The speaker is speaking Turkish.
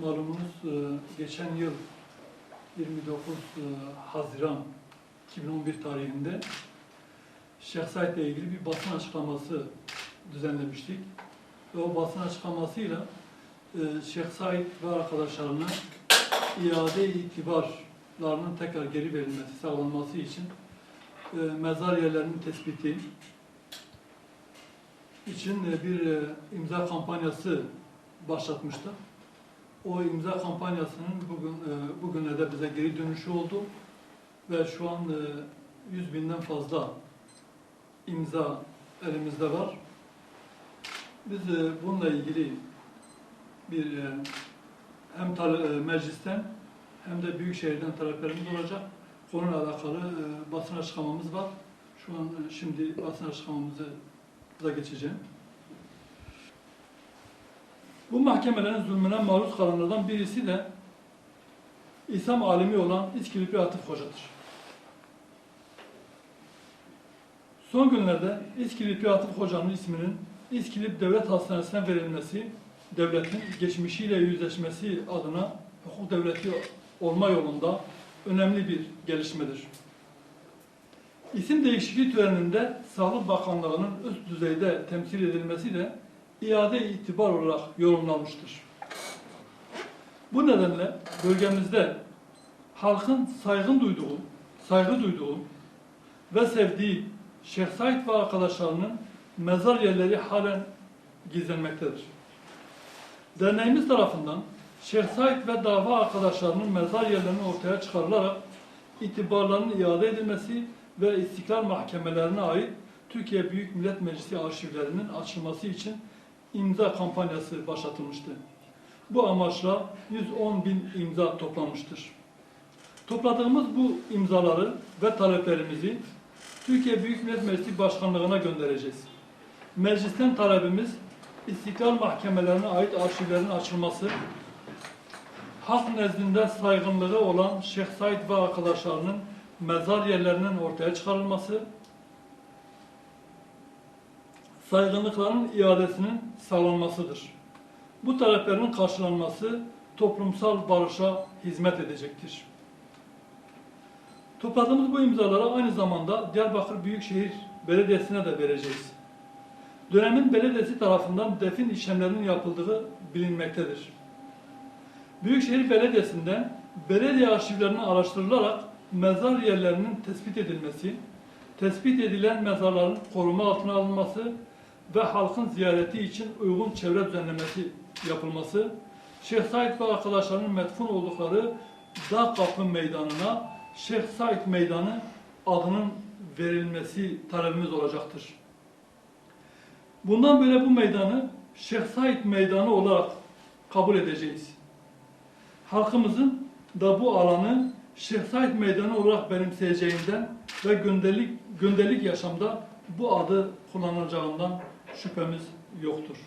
Malumunuz geçen yıl 29 Haziran 2011 tarihinde Şeyh Said ile ilgili bir basın açıklaması düzenlemiştik. Ve o basın açıklamasıyla Şeyh Said ve arkadaşlarına iade itibarlarının tekrar geri verilmesi, sağlanması için mezar yerlerinin tespiti için bir imza kampanyası başlatmıştı. O imza kampanyasının bugünlerde bize geri dönüşü oldu ve şu an 100.000'den fazla imza elimizde var. Biz bununla ilgili bir hem meclisten hem de Büyükşehir'den taleplerimiz olacak. Konuyla alakalı basın açıklamamız var. Şimdi basın açıklamamıza geçeceğim. Bu mahkemelerin zulmüne maruz kalanlardan birisi de İslam alimi olan İskilipli Atıf Hoca'dır. Son günlerde İskilipli Atıf Hoca'nın isminin İskilip Devlet Hastanesi'ne verilmesi, devletin geçmişiyle yüzleşmesi adına hukuk devleti olma yolunda önemli bir gelişmedir. İsim değişikliği töreninde Sağlık Bakanlığı'nın üst düzeyde temsil edilmesi de iade itibar olarak yorumlanmıştır. Bu nedenle bölgemizde halkın saygı duyduğu ve sevdiği Şeyh Said ve arkadaşlarının mezar yerleri halen gizlenmektedir. Derneğimiz tarafından Şeyh Said ve dava arkadaşlarının mezar yerlerinin ortaya çıkarılarak itibarlarının iade edilmesi ve istiklal mahkemelerine ait Türkiye Büyük Millet Meclisi arşivlerinin açılması için imza kampanyası başlatılmıştı. Bu amaçla 110.000 imza toplanmıştır. Topladığımız bu imzaları ve taleplerimizi Türkiye Büyük Millet Meclisi Başkanlığı'na göndereceğiz. Meclisten talebimiz istiklal mahkemelerine ait arşivlerin açılması, halk nezdinde saygınlığı olan Şeyh Said ve arkadaşlarının mezar yerlerinin ortaya çıkarılması, saygınlıkların iadesinin sağlanmasıdır. Bu taleplerin karşılanması toplumsal barışa hizmet edecektir. Topladığımız bu imzaları aynı zamanda Diyarbakır Büyükşehir Belediyesi'ne de vereceğiz. Dönemin belediyesi tarafından defin işlemlerinin yapıldığı bilinmektedir. Büyükşehir Belediyesi'nden belediye arşivlerinin araştırılarak mezar yerlerinin tespit edilmesi, tespit edilen mezarların koruma altına alınması ve halkın ziyareti için uygun çevre düzenlemesi yapılması, Şeyh Said ve arkadaşlarının metfun oldukları Dağ Kapı Meydanı'na Şeyh Said Meydanı adının verilmesi talebimiz olacaktır. Bundan böyle bu meydanı Şeyh Said Meydanı olarak kabul edeceğiz. Halkımızın da bu alanı Şeyh Said Meydanı olarak benimseyeceğinden ve gündelik yaşamda bu adı kullanılacağından şüphemiz yoktur.